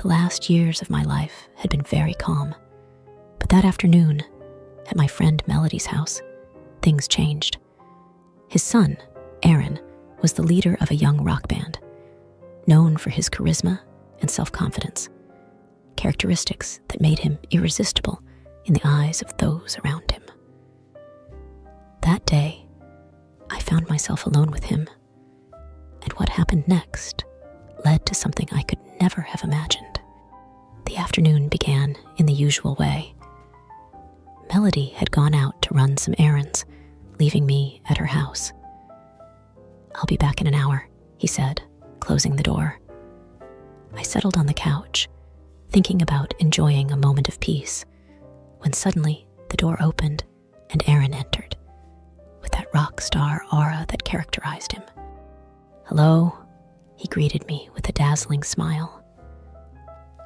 The last years of my life had been very calm, but that afternoon, at my friend Melody's house, things changed. His son, Aaron, was the leader of a young rock band, known for his charisma and self-confidence, characteristics that made him irresistible in the eyes of those around him. That day, I found myself alone with him, and what happened next led to something I could never have imagined. The afternoon began in the usual way. Melody had gone out to run some errands, leaving me at her house. "I'll be back in an hour," he said, closing the door. I settled on the couch, thinking about enjoying a moment of peace, when suddenly the door opened and Aaron entered, with that rock star aura that characterized him. "Hello," he greeted me with a dazzling smile.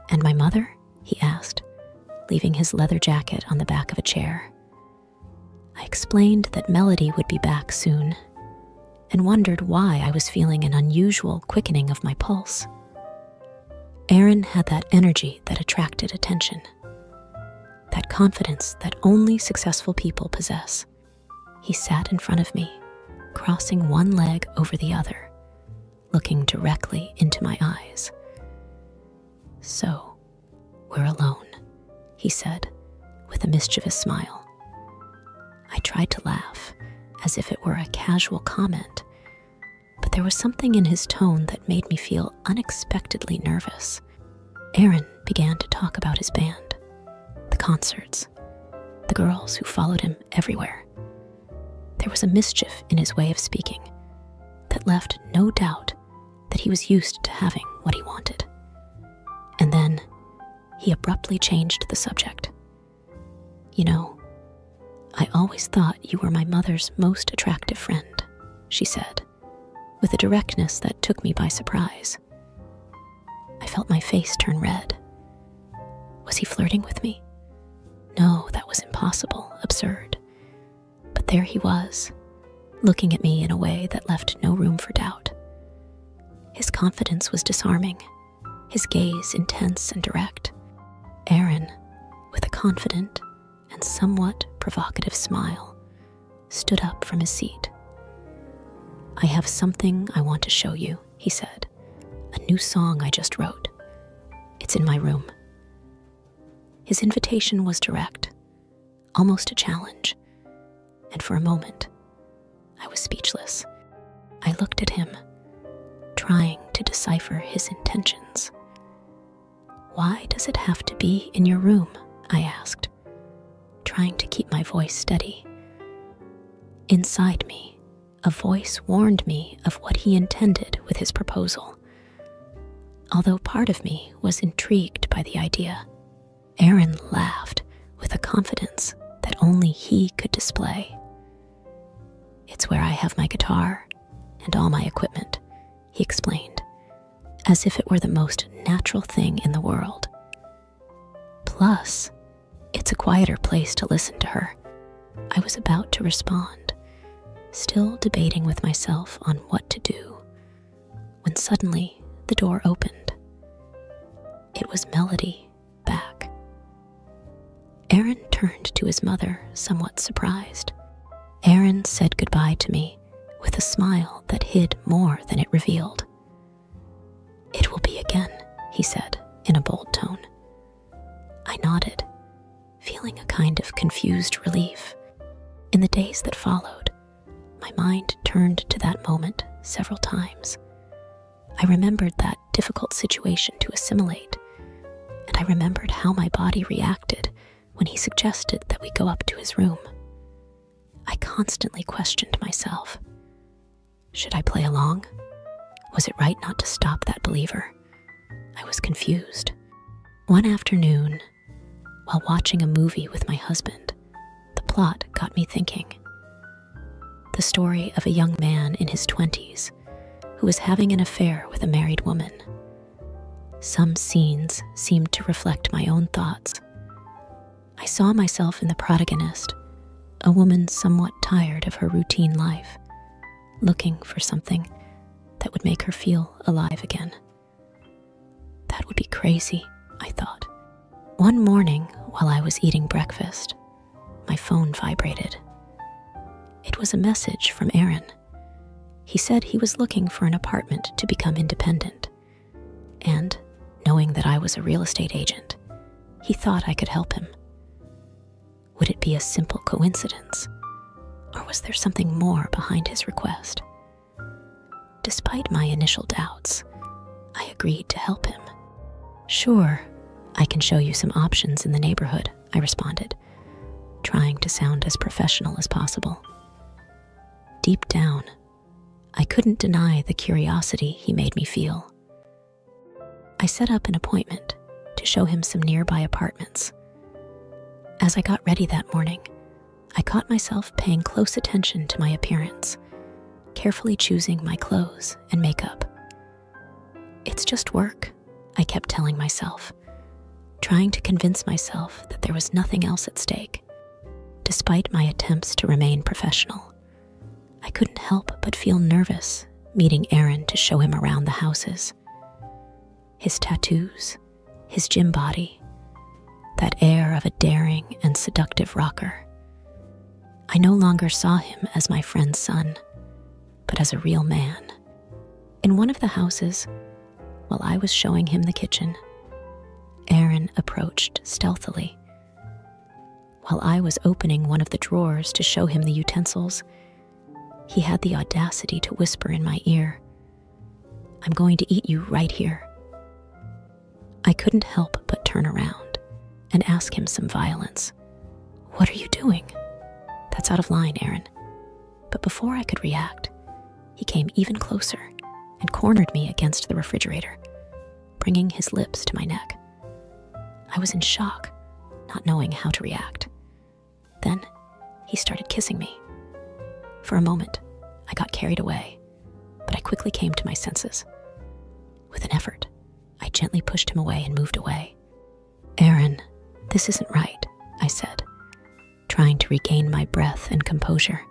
"And my mother?" he asked, leaving his leather jacket on the back of a chair. I explained that Melody would be back soon, and wondered why I was feeling an unusual quickening of my pulse. Aaron had that energy that attracted attention, that confidence that only successful people possess. He sat in front of me, crossing one leg over the other, looking directly into my eyes. "So, we're alone," he said, with a mischievous smile. I tried to laugh, as if it were a casual comment, but there was something in his tone that made me feel unexpectedly nervous. Aaron began to talk about his band, the concerts, the girls who followed him everywhere. There was a mischief in his way of speaking that left no doubt that he was used to having what he wanted. And then he abruptly changed the subject. "You know, I always thought you were my mother's most attractive friend," she said, with a directness that took me by surprise. I felt my face turn red. Was he flirting with me? No, that was impossible, absurd. But there he was, looking at me in a way that left no room for doubt. His confidence was disarming, his gaze intense and direct. Aaron, with a confident and somewhat provocative smile, stood up from his seat. "I have something I want to show you," he said. "A new song I just wrote. It's in my room." His invitation was direct, almost a challenge, and for a moment, I was speechless. I looked at him, trying to decipher his intentions. "Why does it have to be in your room?" I asked, trying to keep my voice steady. Inside me, a voice warned me of what he intended with his proposal. Although part of me was intrigued by the idea, Aaron laughed with a confidence that only he could display. "It's where I have my guitar and all my equipment," he explained, as if it were the most natural thing in the world. "Plus, it's a quieter place to listen to her." I was about to respond, still debating with myself on what to do, when suddenly the door opened. It was Melody back. Aaron turned to his mother, somewhat surprised. Aaron said goodbye to me with a smile that hid more than it revealed. "It will be again," he said in a bold tone. I nodded, feeling a kind of confused relief. In the days that followed, my mind turned to that moment several times. I remembered that difficult situation to assimilate, and I remembered how my body reacted when he suggested that we go up to his room. I constantly questioned myself. Should I play along? Was it right not to stop that believer? I was confused. One afternoon, while watching a movie with my husband, the plot got me thinking. The story of a young man in his 20s who was having an affair with a married woman. Some scenes seemed to reflect my own thoughts. I saw myself in the protagonist, a woman somewhat tired of her routine life, looking for something that would make her feel alive again. That would be crazy, I thought. One morning, while I was eating breakfast, my phone vibrated. It was a message from Aaron. He said he was looking for an apartment to become independent, and, knowing that I was a real estate agent, he thought I could help him. Would it be a simple coincidence, or was there something more behind his request? Despite my initial doubts, I agreed to help him. "Sure, I can show you some options in the neighborhood," I responded, trying to sound as professional as possible. Deep down, I couldn't deny the curiosity he made me feel. I set up an appointment to show him some nearby apartments. As I got ready that morning, I caught myself paying close attention to my appearance, carefully choosing my clothes and makeup. "It's just work," I kept telling myself, trying to convince myself that there was nothing else at stake. Despite my attempts to remain professional, I couldn't help but feel nervous meeting Aaron to show him around the houses. His tattoos, his gym body, that air of a daring and seductive rocker. I no longer saw him as my friend's son, but as a real man. In one of the houses, while I was showing him the kitchen, Aaron approached stealthily. While I was opening one of the drawers to show him the utensils, he had the audacity to whisper in my ear, "I'm going to eat you right here." I couldn't help but turn around and ask him some violence. "What are you doing?" "That's out of line, Aaron." But before I could react, he came even closer and cornered me against the refrigerator, bringing his lips to my neck. I was in shock, not knowing how to react. Then he started kissing me. For a moment, I got carried away, but I quickly came to my senses. With an effort, I gently pushed him away and moved away. "Aaron, this isn't right," I said, trying to regain my breath and composure.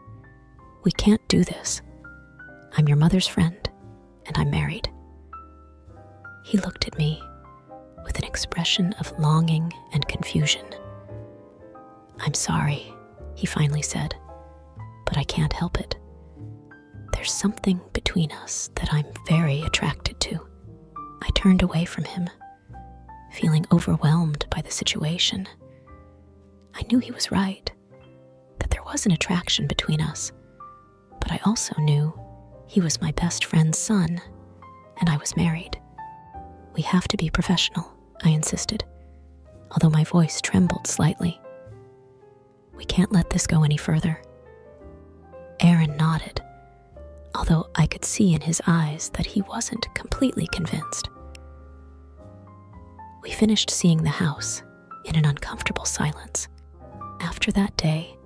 "We can't do this. I'm your mother's friend, and I'm married." He looked at me with an expression of longing and confusion. "I'm sorry," he finally said, "but I can't help it. There's something between us that I'm very attracted to." I turned away from him, feeling overwhelmed by the situation. I knew he was right, that there was an attraction between us, but I also knew he was my best friend's son, and I was married. "We have to be professional," I insisted, although my voice trembled slightly. "We can't let this go any further." Aaron nodded, although I could see in his eyes that he wasn't completely convinced. We finished seeing the house in an uncomfortable silence. After that day,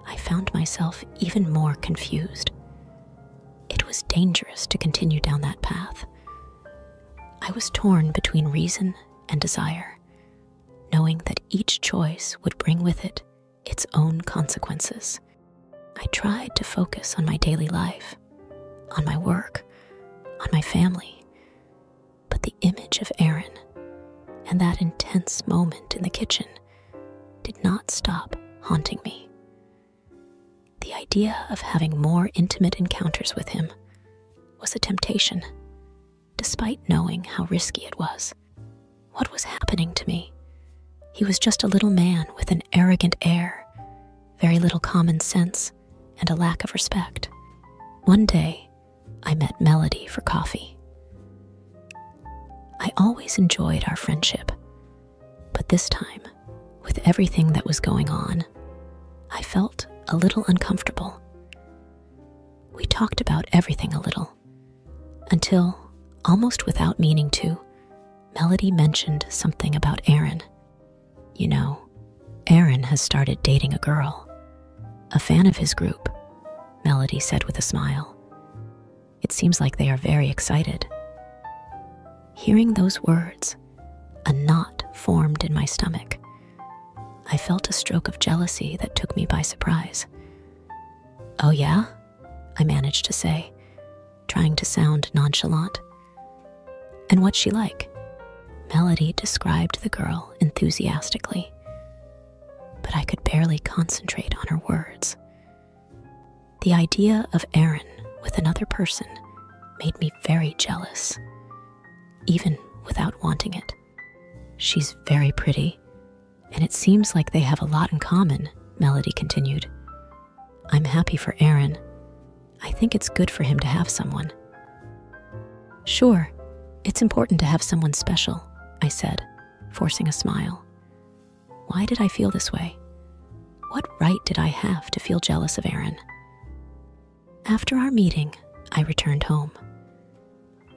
I found myself even more confused. It was dangerous to continue down that path. I was torn between reason and desire, knowing that each choice would bring with it its own consequences. I tried to focus on my daily life, on my work, on my family, but the image of Aaron and that intense moment in the kitchen did not stop haunting me. The idea of having more intimate encounters with him was a temptation, despite knowing how risky it was. What was happening to me? He was just a little man with an arrogant air, very little common sense, and a lack of respect. One day, I met Melody for coffee. I always enjoyed our friendship, but this time, with everything that was going on, I felt a little uncomfortable. We talked about everything a little, until, almost without meaning to, Melody mentioned something about Aaron. "You know, Aaron has started dating a girl, a fan of his group," Melody said with a smile. "It seems like they are very excited." Hearing those words, a knot formed in my stomach. I felt a stroke of jealousy that took me by surprise. "Oh yeah?" I managed to say, trying to sound nonchalant. "And what's she like?" Melody described the girl enthusiastically, but I could barely concentrate on her words. The idea of Aaron with another person made me very jealous, even without wanting it. She's very pretty, and it seems like they have a lot in common, Melody continued. I'm happy for Aaron. I think it's good for him to have someone. Sure, it's important to have someone special, I said, forcing a smile. Why did I feel this way? What right did I have to feel jealous of Aaron? After our meeting, I returned home.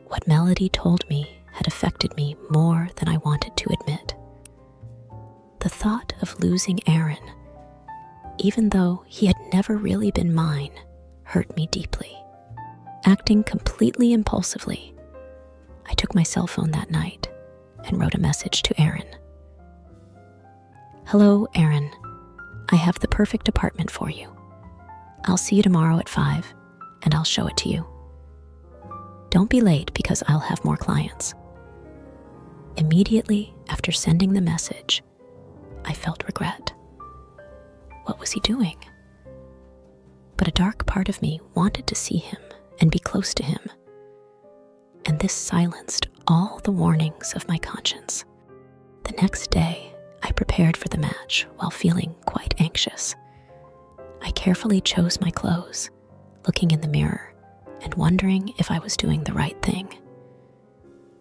What Melody told me had affected me more than I wanted to admit. The thought of losing Aaron, even though he had never really been mine, hurt me deeply. Acting completely impulsively, I took my cell phone that night and wrote a message to Aaron. Hello, Aaron. I have the perfect apartment for you. I'll see you tomorrow at 5, and I'll show it to you. Don't be late because I'll have more clients. Immediately after sending the message, I felt regret. What was he doing? But a dark part of me wanted to see him and be close to him, and this silenced all the warnings of my conscience. The next day, I prepared for the match while feeling quite anxious. I carefully chose my clothes, looking in the mirror and wondering if I was doing the right thing.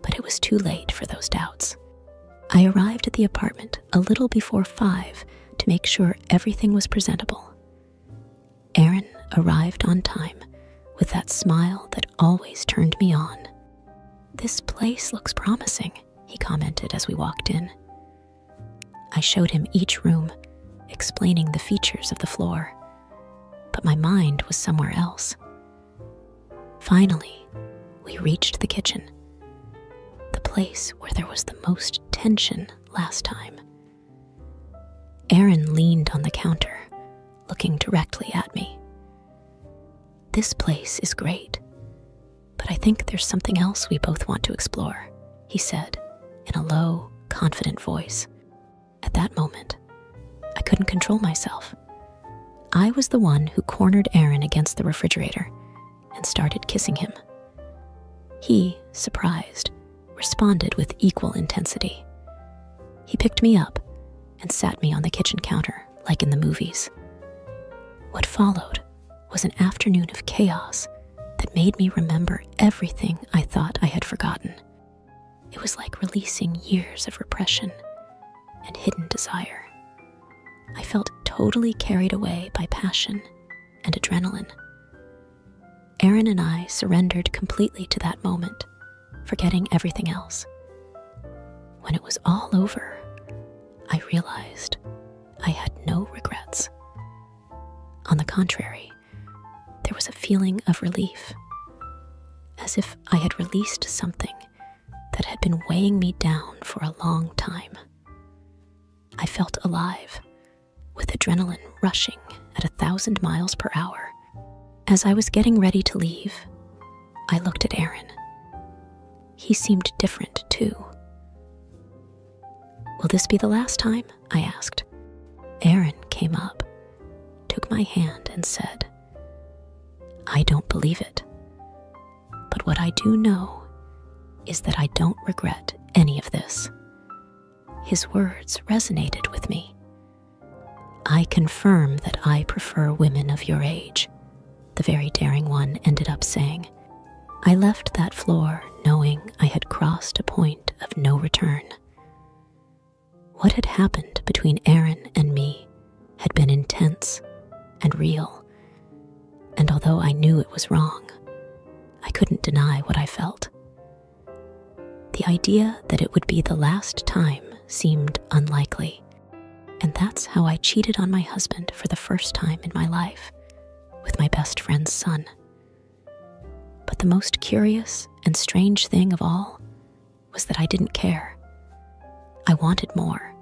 But it was too late for those doubts. I arrived at the apartment a little before 5 to make sure everything was presentable. Aaron arrived on time with that smile that always turned me on. This place looks promising, he commented as we walked in. I showed him each room, explaining the features of the floor, but my mind was somewhere else. Finally, we reached the kitchen, the place where there was the most tension last time. Aaron leaned on the counter, looking directly at me. This place is great, but I think there's something else we both want to explore, he said in a low, confident voice. At that moment, I couldn't control myself. I was the one who cornered Aaron against the refrigerator and started kissing him. He, surprised, responded with equal intensity. He picked me up and sat me on the kitchen counter like in the movies. What followed was an afternoon of chaos that made me remember everything I thought I had forgotten. It was like releasing years of repression and hidden desire. I felt totally carried away by passion and adrenaline. Aaron and I surrendered completely to that moment, forgetting everything else. When it was all over, I realized I had no regrets. On the contrary, there was a feeling of relief, as if I had released something that had been weighing me down for a long time. I felt alive, with adrenaline rushing at 1,000 miles per hour. As I was getting ready to leave, I looked at Aaron. He seemed different too. Will this be the last time? I asked. Aaron came up, took my hand and said, I don't believe it. But what I do know is that I don't regret any of this. His words resonated with me. I confirm that I prefer women of your age, the very daring one ended up saying. I left that floor knowing I had crossed a point of no return. What had happened between Aaron and me had been intense and real, and although I knew it was wrong, I couldn't deny what I felt. The idea that it would be the last time seemed unlikely, and that's how I cheated on my husband for the first time in my life, with my best friend's son. But the most curious and strange thing of all was that I didn't care. I wanted more.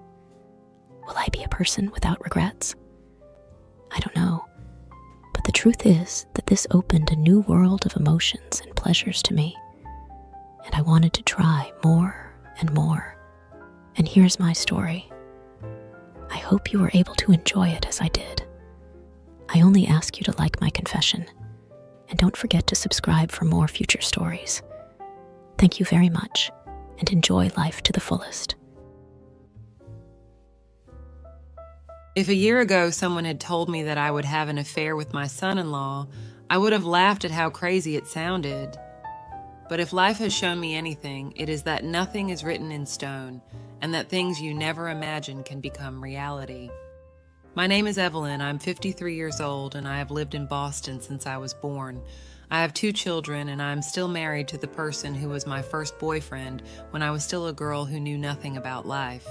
Will I be a person without regrets? I don't know, but the truth is that this opened a new world of emotions and pleasures to me, and I wanted to try more and more And here's my story. I hope you were able to enjoy it as I did. I only ask you to like my confession, and don't forget to subscribe for more future stories. Thank you very much, and enjoy life to the fullest. If a year ago someone had told me that I would have an affair with my son-in-law, I would have laughed at how crazy it sounded. But if life has shown me anything, it is that nothing is written in stone, and that things you never imagined can become reality. My name is Evelyn. I'm 53 years old, and I have lived in Boston since I was born. I have 2 children, and I'm still married to the person who was my first boyfriend when I was still a girl who knew nothing about life.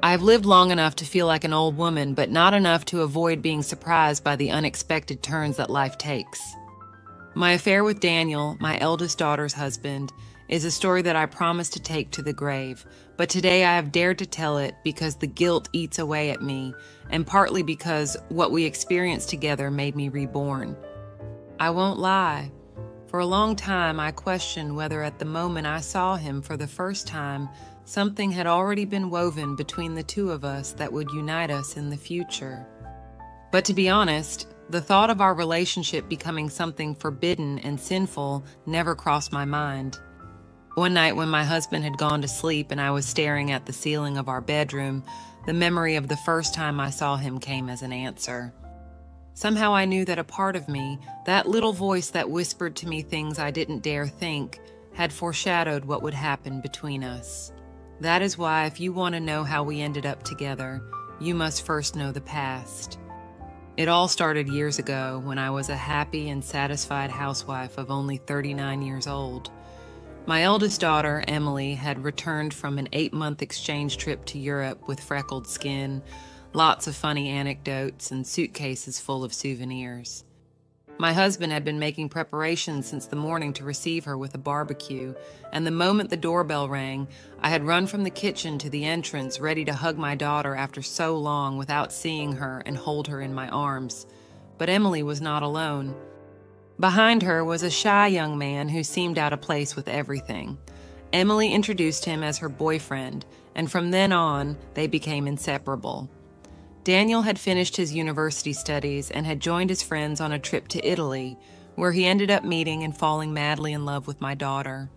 I have lived long enough to feel like an old woman, but not enough to avoid being surprised by the unexpected turns that life takes. My affair with Daniel, my eldest daughter's husband, is a story that I promised to take to the grave, but today I have dared to tell it because the guilt eats away at me, and partly because what we experienced together made me reborn. I won't lie. For a long time, I questioned whether at the moment I saw him for the first time, something had already been woven between the two of us that would unite us in the future. But to be honest, the thought of our relationship becoming something forbidden and sinful never crossed my mind. One night when my husband had gone to sleep and I was staring at the ceiling of our bedroom, the memory of the first time I saw him came as an answer. Somehow I knew that a part of me, that little voice that whispered to me things I didn't dare think, had foreshadowed what would happen between us. That is why if you want to know how we ended up together, you must first know the past. It all started years ago when I was a happy and satisfied housewife of only 39 years old. My eldest daughter, Emily, had returned from an 8-month exchange trip to Europe with freckled skin, lots of funny anecdotes, and suitcases full of souvenirs. My husband had been making preparations since the morning to receive her with a barbecue, and the moment the doorbell rang, I had run from the kitchen to the entrance, ready to hug my daughter after so long without seeing her and hold her in my arms. But Emily was not alone. Behind her was a shy young man who seemed out of place with everything. Emily introduced him as her boyfriend, and from then on, they became inseparable. Daniel had finished his university studies and had joined his friends on a trip to Italy, where he ended up meeting and falling madly in love with my daughter.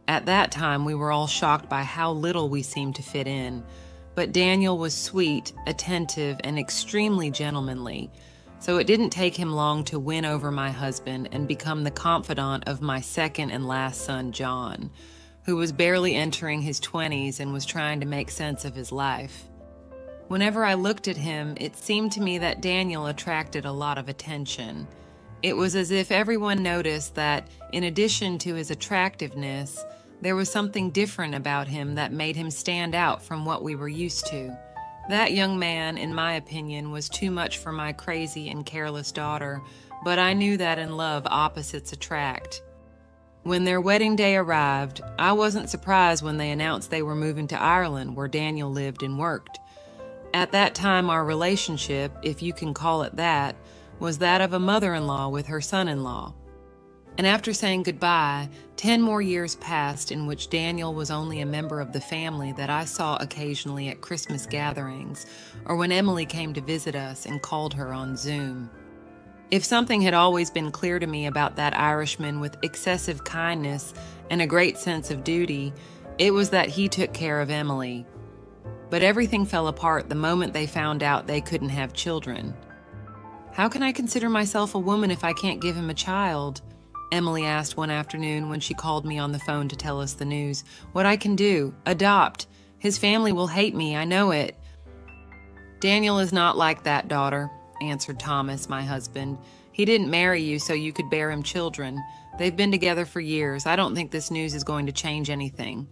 At that time, we were all shocked by how little we seemed to fit in, but Daniel was sweet, attentive, and extremely gentlemanly, so it didn't take him long to win over my husband and become the confidant of my second and last son, John, who was barely entering his 20s and was trying to make sense of his life. Whenever I looked at him, it seemed to me that Daniel attracted a lot of attention. It was as if everyone noticed that, in addition to his attractiveness, there was something different about him that made him stand out from what we were used to. That young man, in my opinion, was too much for my crazy and careless daughter, but I knew that in love, opposites attract. When their wedding day arrived, I wasn't surprised when they announced they were moving to Ireland, where Daniel lived and worked. At that time, our relationship, if you can call it that, was that of a mother-in-law with her son-in-law. And after saying goodbye, 10 more years passed in which Daniel was only a member of the family that I saw occasionally at Christmas gatherings, or when Emily came to visit us and called her on Zoom. If something had always been clear to me about that Irishman with excessive kindness and a great sense of duty, it was that he took care of Emily. But everything fell apart the moment they found out they couldn't have children. "How can I consider myself a woman if I can't give him a child?" Emily asked one afternoon when she called me on the phone to tell us the news. "What I can do? Adopt. His family will hate me, I know it." "Daniel is not like that, daughter," answered Thomas, my husband. "He didn't marry you so you could bear him children. They've been together for years. I don't think this news is going to change anything."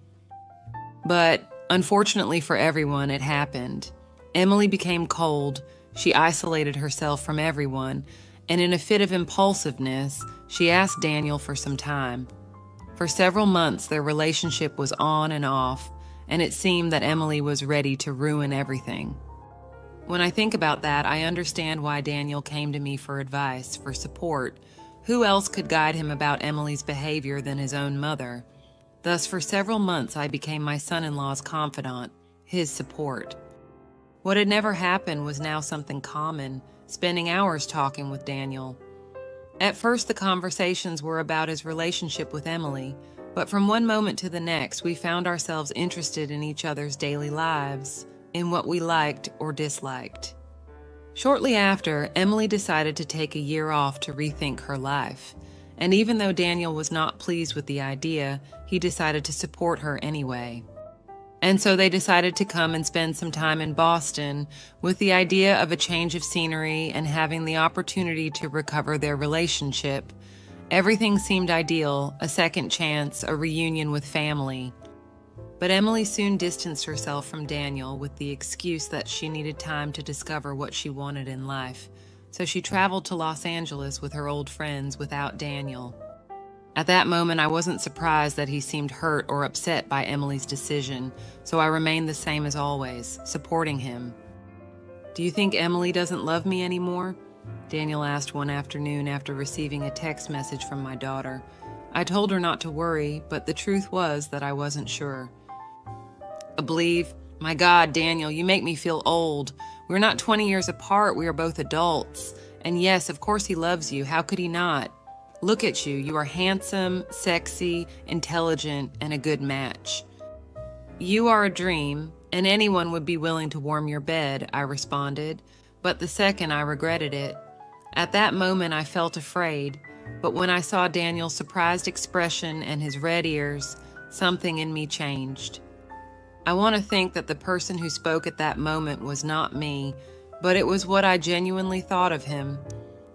But unfortunately for everyone, it happened. Emily became cold, she isolated herself from everyone, and in a fit of impulsiveness, she asked Daniel for some time. For several months, their relationship was on and off, and it seemed that Emily was ready to ruin everything. When I think about that, I understand why Daniel came to me for advice, for support. Who else could guide him about Emily's behavior than his own mother? Thus, for several months, I became my son-in-law's confidant. his support. What had never happened was now something common, spending hours talking with Daniel. At first, the conversations were about his relationship with Emily, but from one moment to the next, we found ourselves interested in each other's daily lives, in what we liked or disliked. Shortly after, Emily decided to take a year off to rethink her life, and even though Daniel was not pleased with the idea, he decided to support her anyway. And so they decided to come and spend some time in Boston with the idea of a change of scenery and having the opportunity to recover their relationship. Everything seemed ideal, a second chance, a reunion with family. But Emily soon distanced herself from Daniel with the excuse that she needed time to discover what she wanted in life. So she traveled to Los Angeles with her old friends without Daniel. At that moment, I wasn't surprised that he seemed hurt or upset by Emily's decision, so I remained the same as always, supporting him. "Do you think Emily doesn't love me anymore?" Daniel asked one afternoon after receiving a text message from my daughter. I told her not to worry, but the truth was that I wasn't sure. "I believe, my God, Daniel, you make me feel old. We're not 20 years apart, we are both adults. And yes, of course he loves you, how could he not? Look at you, you are handsome, sexy, intelligent, and a good match. You are a dream, and anyone would be willing to warm your bed," I responded, but the second I regretted it. At that moment I felt afraid, but when I saw Daniel's surprised expression and his red ears, something in me changed. I want to think that the person who spoke at that moment was not me, but it was what I genuinely thought of him.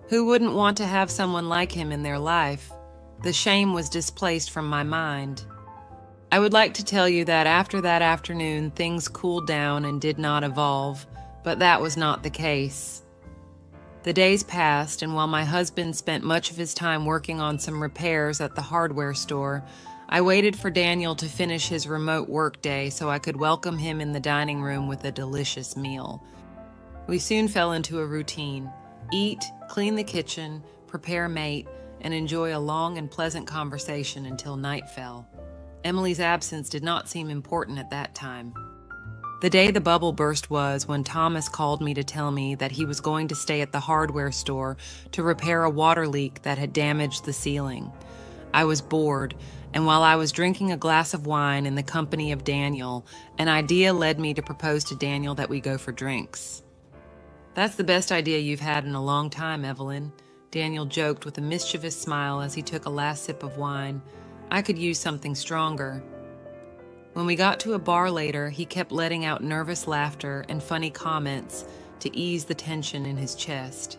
Who wouldn't want to have someone like him in their life? The shame was displaced from my mind. I would like to tell you that after that afternoon, things cooled down and did not evolve, but that was not the case. The days passed, and while my husband spent much of his time working on some repairs at the hardware store, I waited for Daniel to finish his remote work day so I could welcome him in the dining room with a delicious meal. We soon fell into a routine. Eat, clean the kitchen, prepare mate, and enjoy a long and pleasant conversation until night fell. Emily's absence did not seem important at that time. The day the bubble burst was when Thomas called me to tell me that he was going to stay at the hardware store to repair a water leak that had damaged the ceiling. I was bored, and while I was drinking a glass of wine in the company of Daniel, an idea led me to propose to Daniel that we go for drinks. "That's the best idea you've had in a long time, Evelyn," Daniel joked with a mischievous smile as he took a last sip of wine. "I could use something stronger." When we got to a bar later, he kept letting out nervous laughter and funny comments to ease the tension in his chest.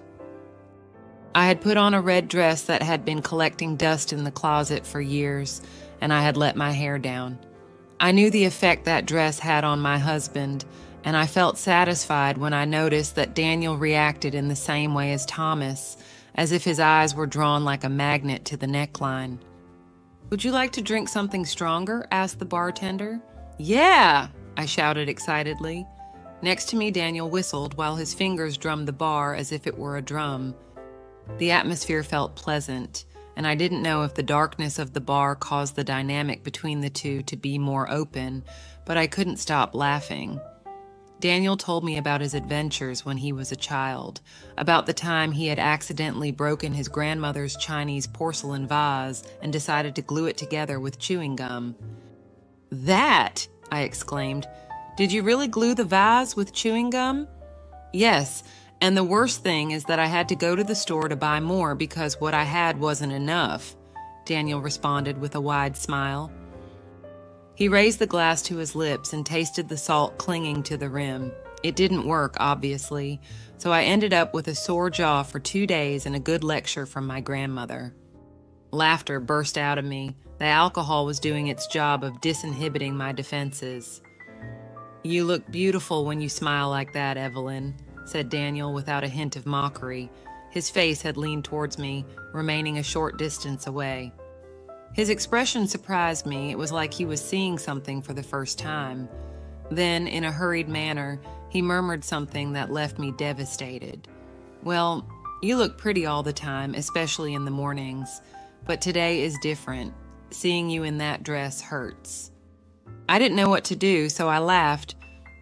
I had put on a red dress that had been collecting dust in the closet for years, and I had let my hair down. I knew the effect that dress had on my husband, and I felt satisfied when I noticed that Daniel reacted in the same way as Thomas, as if his eyes were drawn like a magnet to the neckline. "Would you like to drink something stronger?" asked the bartender. "Yeah!" I shouted excitedly. Next to me, Daniel whistled while his fingers drummed the bar as if it were a drum. The atmosphere felt pleasant, and I didn't know if the darkness of the bar caused the dynamic between the two to be more open, but I couldn't stop laughing. Daniel told me about his adventures when he was a child, about the time he had accidentally broken his grandmother's Chinese porcelain vase and decided to glue it together with chewing gum. "That!" I exclaimed. "Did you really glue the vase with chewing gum?" "Yes, and the worst thing is that I had to go to the store to buy more because what I had wasn't enough," Daniel responded with a wide smile. He raised the glass to his lips and tasted the salt clinging to the rim. It didn't work, obviously, so I ended up with a sore jaw for 2 days and a good lecture from my grandmother. Laughter burst out of me. The alcohol was doing its job of disinhibiting my defenses. "You look beautiful when you smile like that, Evelyn," said Daniel without a hint of mockery. His face had leaned towards me, remaining a short distance away. His expression surprised me. It was like he was seeing something for the first time. Then, in a hurried manner, he murmured something that left me devastated. "Well, you look pretty all the time, especially in the mornings, but today is different. Seeing you in that dress hurts." I didn't know what to do, so I laughed.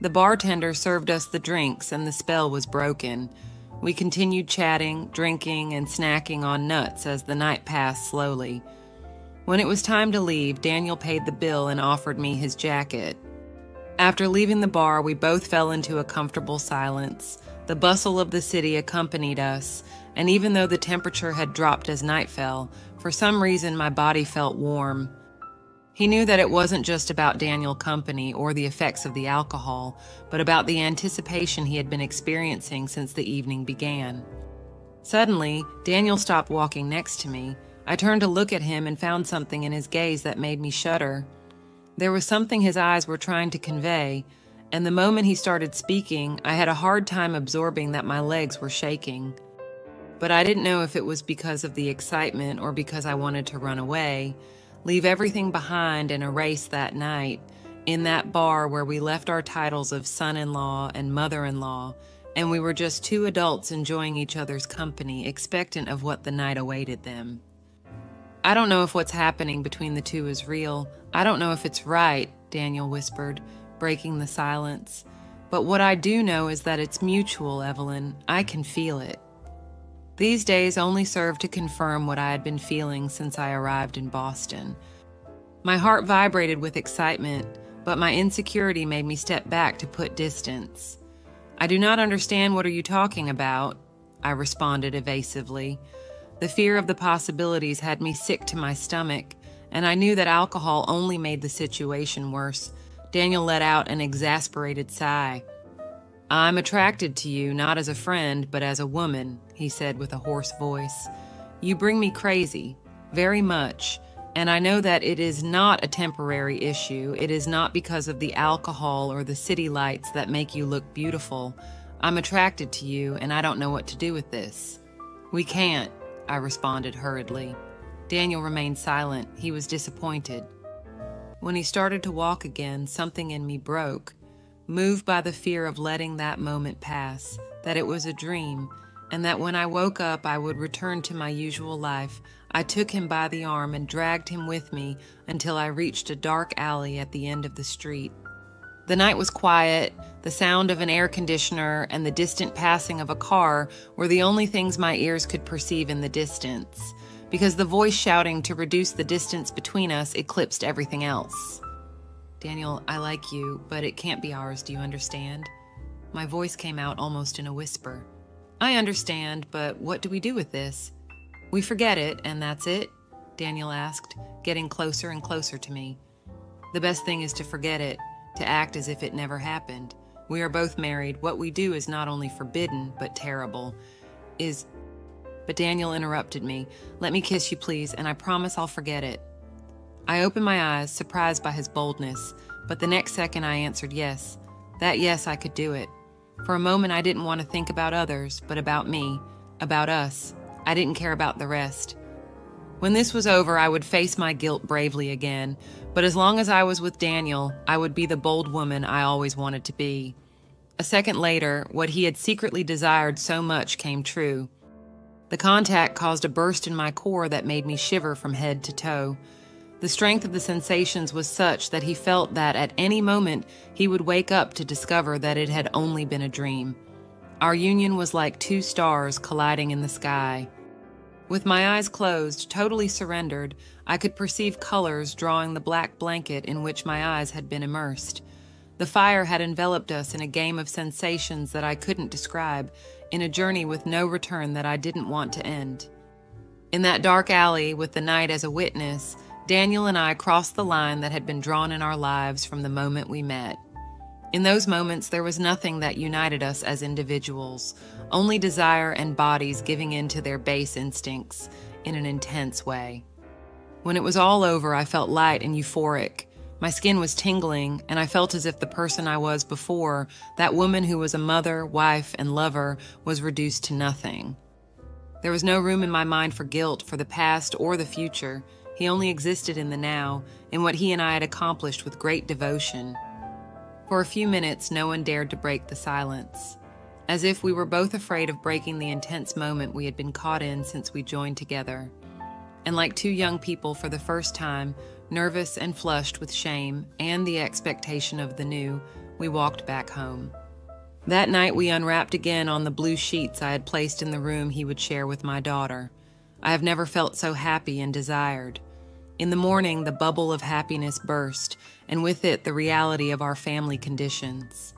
The bartender served us the drinks and the spell was broken. We continued chatting, drinking, and snacking on nuts as the night passed slowly. When it was time to leave, Daniel paid the bill and offered me his jacket. After leaving the bar, we both fell into a comfortable silence. The bustle of the city accompanied us, and even though the temperature had dropped as night fell, for some reason my body felt warm. He knew that it wasn't just about Daniel company or the effects of the alcohol, but about the anticipation he had been experiencing since the evening began. Suddenly, Daniel stopped walking next to me. I turned to look at him and found something in his gaze that made me shudder. There was something his eyes were trying to convey, and the moment he started speaking, I had a hard time absorbing that my legs were shaking. But I didn't know if it was because of the excitement or because I wanted to run away, leave everything behind and erase that night, in that bar where we left our titles of son-in-law and mother-in-law, and we were just two adults enjoying each other's company, expectant of what the night awaited them. I don't know if what's happening between the two is real. I don't know if it's right, Daniel whispered, breaking the silence. But what I do know is that it's mutual, Evelyn. I can feel it. These days only served to confirm what I had been feeling since I arrived in Boston. My heart vibrated with excitement, but my insecurity made me step back to put distance. I do not understand what are you talking about, I responded evasively. The fear of the possibilities had me sick to my stomach, and I knew that alcohol only made the situation worse. Daniel let out an exasperated sigh. I'm attracted to you, not as a friend, but as a woman, he said with a hoarse voice. You bring me crazy, very much, and I know that it is not a temporary issue. It is not because of the alcohol or the city lights that make you look beautiful. I'm attracted to you, and I don't know what to do with this. We can't, I responded hurriedly. Daniel remained silent. He was disappointed. When he started to walk again, something in me broke, moved by the fear of letting that moment pass, that it was a dream, and that when I woke up I would return to my usual life. I took him by the arm and dragged him with me until I reached a dark alley at the end of the street. The night was quiet. The sound of an air conditioner and the distant passing of a car were the only things my ears could perceive in the distance, because the voice shouting to reduce the distance between us eclipsed everything else. Daniel, I like you, but it can't be ours, do you understand? My voice came out almost in a whisper. I understand, but what do we do with this? We forget it, and that's it? Daniel asked, getting closer and closer to me. The best thing is to forget it, to act as if it never happened. We are both married. What we do is not only forbidden, but terrible. But Daniel interrupted me. Let me kiss you, please, and I promise I'll forget it. I opened my eyes, surprised by his boldness, but the next second I answered yes. That yes, I could do it. For a moment I didn't want to think about others, but about me, about us. I didn't care about the rest. When this was over, I would face my guilt bravely again, but as long as I was with Daniel, I would be the bold woman I always wanted to be. A second later, what he had secretly desired so much came true. The contact caused a burst in my core that made me shiver from head to toe. The strength of the sensations was such that he felt that at any moment he would wake up to discover that it had only been a dream. Our union was like two stars colliding in the sky. With my eyes closed, totally surrendered, I could perceive colors drawing the black blanket in which my eyes had been immersed. The fire had enveloped us in a game of sensations that I couldn't describe, in a journey with no return that I didn't want to end. In that dark alley, with the night as a witness, Daniel and I crossed the line that had been drawn in our lives from the moment we met. In those moments, there was nothing that united us as individuals, only desire and bodies giving in to their base instincts in an intense way. When it was all over, I felt light and euphoric. My skin was tingling, and I felt as if the person I was before, that woman who was a mother, wife, and lover, was reduced to nothing. There was no room in my mind for guilt, for the past or the future. He only existed in the now, in what he and I had accomplished with great devotion. For a few minutes, no one dared to break the silence, as if we were both afraid of breaking the intense moment we had been caught in since we joined together. And like two young people for the first time, nervous and flushed with shame and the expectation of the new, We walked back home. That night we unwrapped again on the blue sheets I had placed in the room he would share with my daughter. I have never felt so happy and desired. In the morning, the bubble of happiness burst, and with it the reality of our family conditions.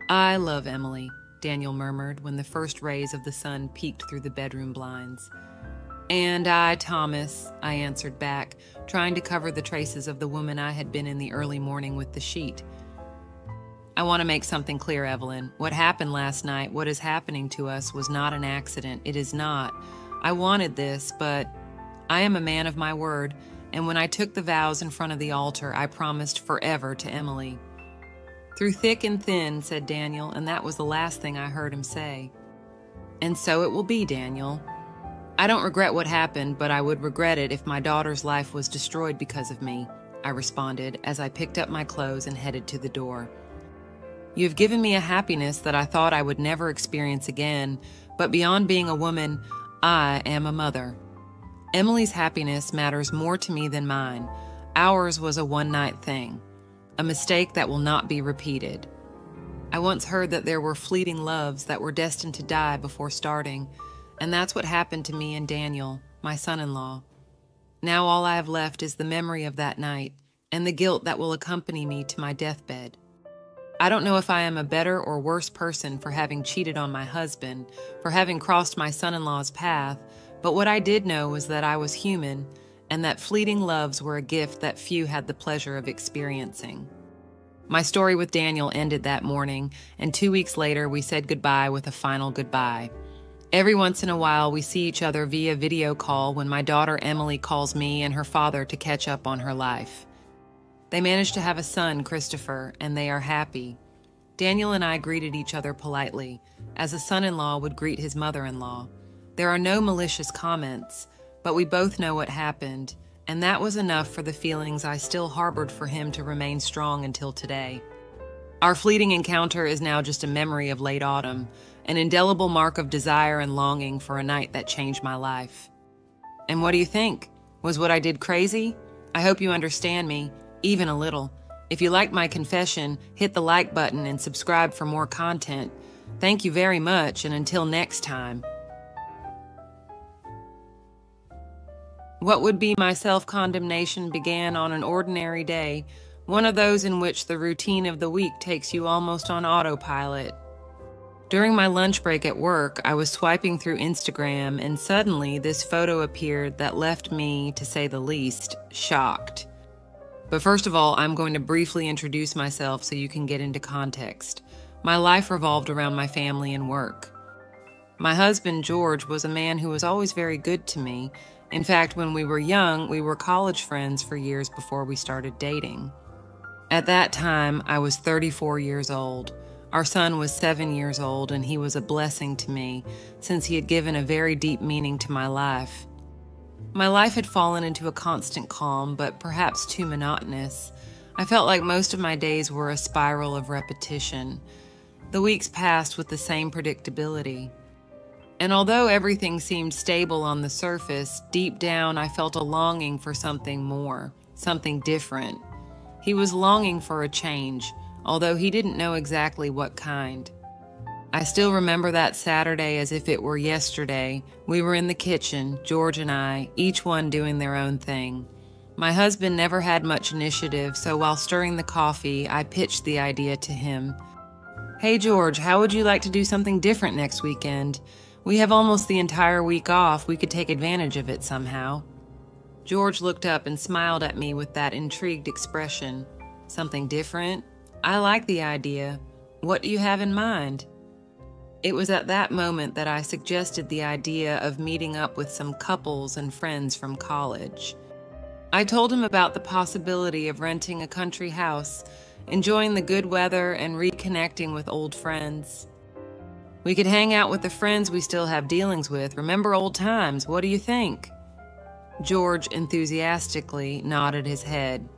"I love Emily," Daniel murmured when the first rays of the sun peeked through the bedroom blinds. "And I, Thomas," I answered back, trying to cover the traces of the woman I had been in the early morning with the sheet. "I want to make something clear, Evelyn. What happened last night, what is happening to us, was not an accident. It is not. I wanted this, but I am a man of my word, and when I took the vows in front of the altar, I promised forever to Emily." "Through thick and thin," said Daniel, and that was the last thing I heard him say. "And so it will be, Daniel. I don't regret what happened, but I would regret it if my daughter's life was destroyed because of me," I responded as I picked up my clothes and headed to the door. "You have given me a happiness that I thought I would never experience again, but beyond being a woman, I am a mother. Emily's happiness matters more to me than mine. Ours was a one-night thing, a mistake that will not be repeated. I once heard that there were fleeting loves that were destined to die before starting, and that's what happened to me and Daniel, my son-in-law. Now all I have left is the memory of that night and the guilt that will accompany me to my deathbed. I don't know if I am a better or worse person for having cheated on my husband, for having crossed my son-in-law's path, but what I did know was that I was human and that fleeting loves were a gift that few had the pleasure of experiencing." My story with Daniel ended that morning, and 2 weeks later we said goodbye with a final goodbye. Every once in a while we see each other via video call when my daughter Emily calls me and her father to catch up on her life. They managed to have a son, Christopher, and they are happy. Daniel and I greeted each other politely, as a son-in-law would greet his mother-in-law. There are no malicious comments, but we both know what happened, and that was enough for the feelings I still harbored for him to remain strong until today. Our fleeting encounter is now just a memory of late autumn, an indelible mark of desire and longing for a night that changed my life. And what do you think? Was what I did crazy? I hope you understand me, even a little. If you liked my confession, hit the like button and subscribe for more content. Thank you very much, and until next time. What would be my self-condemnation began on an ordinary day, one of those in which the routine of the week takes you almost on autopilot. During my lunch break at work, I was swiping through Instagram, and suddenly this photo appeared that left me, to say the least, shocked. But first of all, I'm going to briefly introduce myself so you can get into context. My life revolved around my family and work. My husband, George, was a man who was always very good to me. In fact, when we were young, we were college friends for years before we started dating. At that time, I was 34 years old. Our son was 7 years old, and he was a blessing to me, since he had given a very deep meaning to my life. My life had fallen into a constant calm, but perhaps too monotonous. I felt like most of my days were a spiral of repetition. The weeks passed with the same predictability. And although everything seemed stable on the surface, deep down I felt a longing for something more, something different. He was longing for a change, although he didn't know exactly what kind. I still remember that Saturday as if it were yesterday. We were in the kitchen, George and I, each one doing their own thing. My husband never had much initiative, so while stirring the coffee, I pitched the idea to him. "Hey George, how would you like to do something different next weekend? We have almost the entire week off. We could take advantage of it somehow." George looked up and smiled at me with that intrigued expression. "Something different? I like the idea. What do you have in mind?" It was at that moment that I suggested the idea of meeting up with some couples and friends from college. I told him about the possibility of renting a country house, enjoying the good weather and reconnecting with old friends. "We could hang out with the friends we still have dealings with. Remember old times. What do you think?" George enthusiastically nodded his head.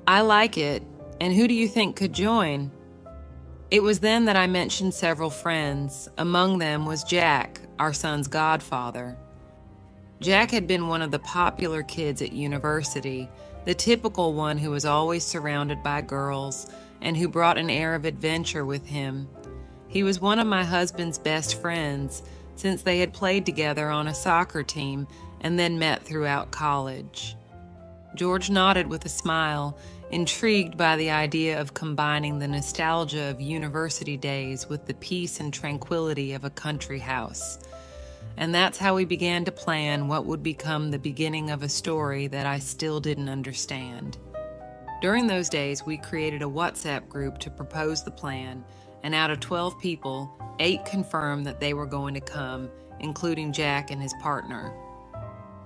"I like it. And who do you think could join?" It was then that I mentioned several friends. Among them was Jack, our son's godfather. Jack had been one of the popular kids at university, the typical one who was always surrounded by girls and who brought an air of adventure with him. He was one of my husband's best friends, since they had played together on a soccer team and then met throughout college. George nodded with a smile, intrigued by the idea of combining the nostalgia of university days with the peace and tranquility of a country house. And that's how we began to plan what would become the beginning of a story that I still didn't understand. During those days, we created a WhatsApp group to propose the plan, and out of 12 people, 8 confirmed that they were going to come, including Jack and his partner.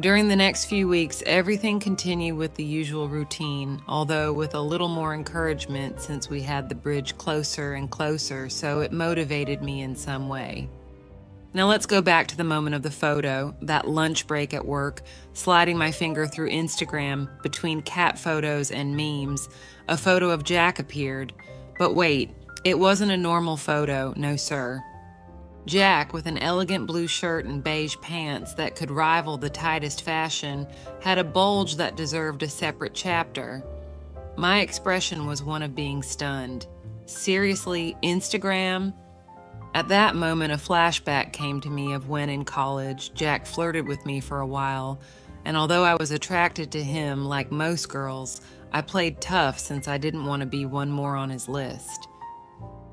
During the next few weeks, everything continued with the usual routine, although with a little more encouragement since we had the bridge closer and closer, so it motivated me in some way. Now let's go back to the moment of the photo, that lunch break at work, sliding my finger through Instagram between cat photos and memes. A photo of Jack appeared. But wait, it wasn't a normal photo, no sir. Jack, with an elegant blue shirt and beige pants that could rival the tightest fashion, had a bulge that deserved a separate chapter. My expression was one of being stunned. Seriously, Instagram? At that moment, a flashback came to me of when in college, Jack flirted with me for a while, and although I was attracted to him like most girls, I played tough since I didn't want to be one more on his list.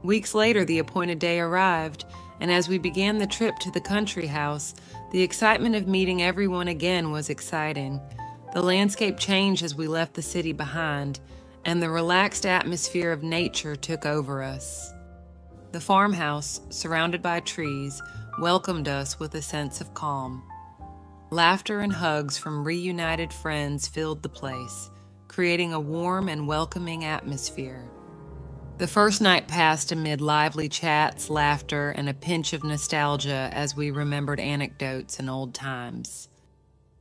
Weeks later, the appointed day arrived, and as we began the trip to the country house, the excitement of meeting everyone again was exciting. The landscape changed as we left the city behind, and the relaxed atmosphere of nature took over us. The farmhouse, surrounded by trees, welcomed us with a sense of calm. Laughter and hugs from reunited friends filled the place, creating a warm and welcoming atmosphere. The first night passed amid lively chats, laughter, and a pinch of nostalgia as we remembered anecdotes and old times.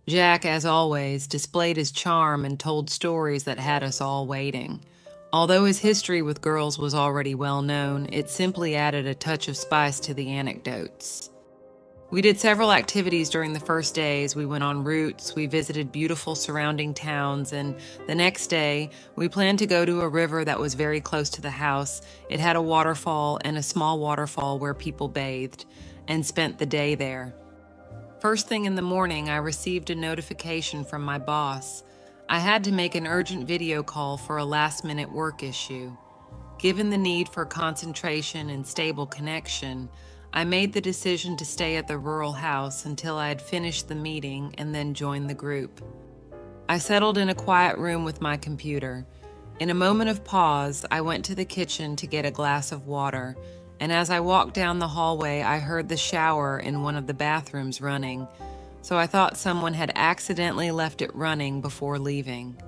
Jack, as always, displayed his charm and told stories that had us all waiting. Although his history with girls was already well known, it simply added a touch of spice to the anecdotes. We did several activities during the first days. We went on routes, we visited beautiful surrounding towns, and the next day, we planned to go to a river that was very close to the house. It had a waterfall and a small waterfall where people bathed, and spent the day there. First thing in the morning, I received a notification from my boss. I had to make an urgent video call for a last-minute work issue. Given the need for concentration and stable connection, I made the decision to stay at the rural house until I had finished the meeting and then join the group. I settled in a quiet room with my computer. In a moment of pause, I went to the kitchen to get a glass of water, and as I walked down the hallway, I heard the shower in one of the bathrooms running, so I thought someone had accidentally left it running before leaving.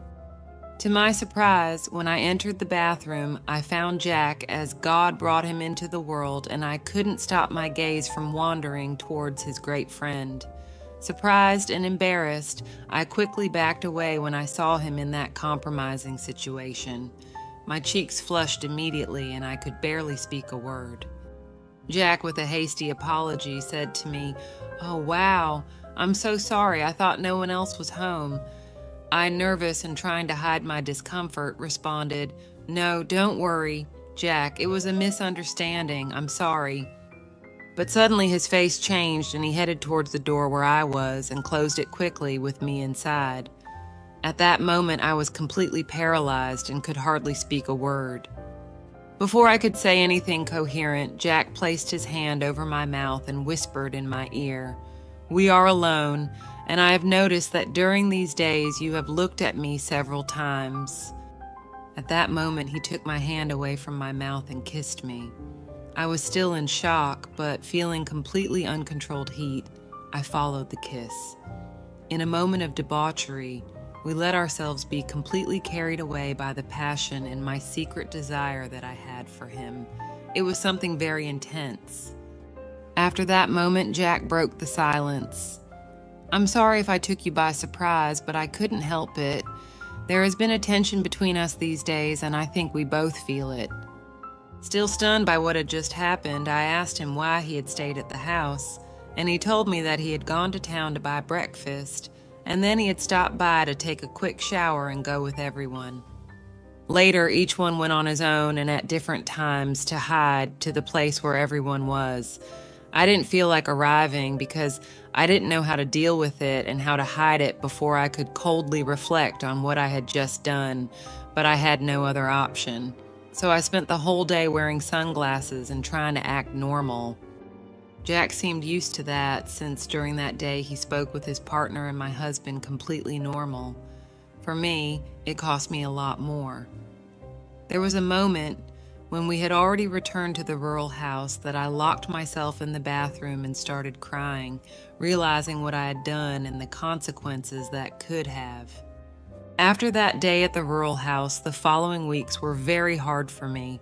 To my surprise, when I entered the bathroom, I found Jack as God brought him into the world, and I couldn't stop my gaze from wandering towards his great friend. Surprised and embarrassed, I quickly backed away when I saw him in that compromising situation. My cheeks flushed immediately, and I could barely speak a word. Jack, with a hasty apology, said to me, "Oh, wow, I'm so sorry. I thought no one else was home." I, nervous and trying to hide my discomfort, responded, "No, don't worry, Jack. It was a misunderstanding. I'm sorry." But suddenly his face changed and he headed towards the door where I was and closed it quickly with me inside. At that moment, I was completely paralyzed and could hardly speak a word. Before I could say anything coherent, Jack placed his hand over my mouth and whispered in my ear, "We are alone, and I have noticed that during these days you have looked at me several times." At that moment, he took my hand away from my mouth and kissed me. I was still in shock, but feeling completely uncontrolled heat, I followed the kiss. In a moment of debauchery, we let ourselves be completely carried away by the passion and my secret desire that I had for him. It was something very intense. After that moment, Jack broke the silence. "I'm sorry if I took you by surprise, but I couldn't help it. There has been a tension between us these days, and I think we both feel it." Still stunned by what had just happened, I asked him why he had stayed at the house, and he told me that he had gone to town to buy breakfast, and then he had stopped by to take a quick shower and go with everyone. Later, each one went on his own and at different times to hide to the place where everyone was. I didn't feel like arriving because I didn't know how to deal with it and how to hide it before I could coldly reflect on what I had just done, but I had no other option. So I spent the whole day wearing sunglasses and trying to act normal. Jack seemed used to that since during that day he spoke with his partner and my husband completely normal. For me, it cost me a lot more. There was a moment when we had already returned to the rural house that I locked myself in the bathroom and started crying, realizing what I had done and the consequences that could have. After that day at the rural house, the following weeks were very hard for me.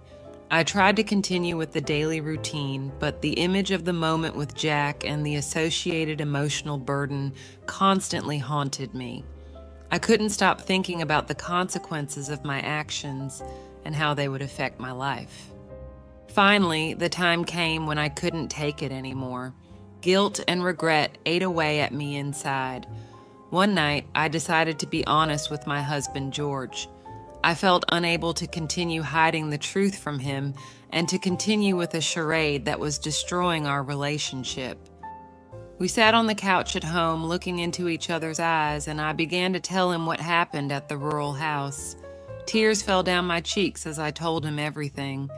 I tried to continue with the daily routine, but the image of the moment with Jack and the associated emotional burden constantly haunted me. I couldn't stop thinking about the consequences of my actions and how they would affect my life. Finally, the time came when I couldn't take it anymore. Guilt and regret ate away at me inside. One night, I decided to be honest with my husband, George. I felt unable to continue hiding the truth from him and to continue with a charade that was destroying our relationship. We sat on the couch at home looking into each other's eyes, and I began to tell him what happened at the rural house. Tears fell down my cheeks as I told him everything.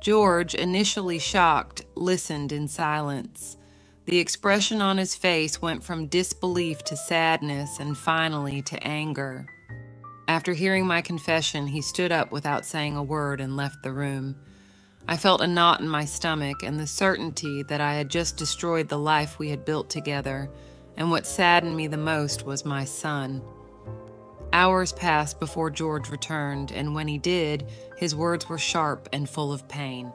George, initially shocked, listened in silence. The expression on his face went from disbelief to sadness and finally to anger. After hearing my confession, he stood up without saying a word and left the room. I felt a knot in my stomach and the certainty that I had just destroyed the life we had built together, and what saddened me the most was my son. Hours passed before George returned, and when he did, his words were sharp and full of pain.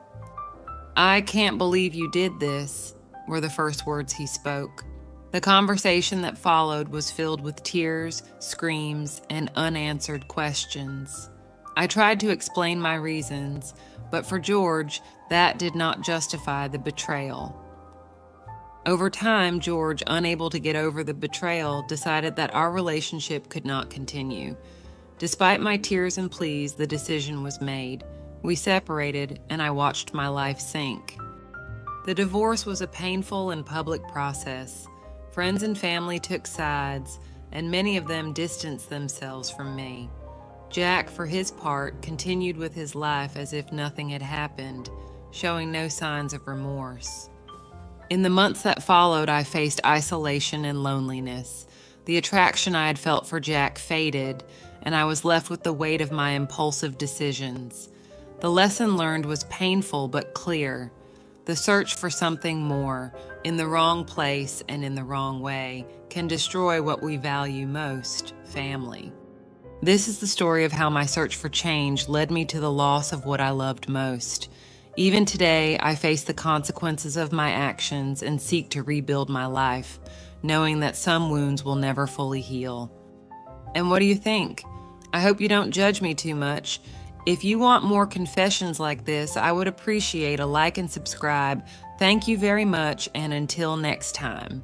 "I can't believe you did this," were the first words he spoke. The conversation that followed was filled with tears, screams, and unanswered questions. I tried to explain my reasons, but for George, that did not justify the betrayal. Over time, George, unable to get over the betrayal, decided that our relationship could not continue. Despite my tears and pleas, the decision was made. We separated, and I watched my life sink. The divorce was a painful and public process. Friends and family took sides, and many of them distanced themselves from me. Jack, for his part, continued with his life as if nothing had happened, showing no signs of remorse. In the months that followed, I faced isolation and loneliness. The attraction I had felt for Jack faded, and I was left with the weight of my impulsive decisions. The lesson learned was painful but clear. The search for something more, in the wrong place and in the wrong way, can destroy what we value most, family. This is the story of how my search for change led me to the loss of what I loved most. Even today, I face the consequences of my actions and seek to rebuild my life, knowing that some wounds will never fully heal. And what do you think? I hope you don't judge me too much. If you want more confessions like this, I would appreciate a like and subscribe. Thank you very much, and until next time.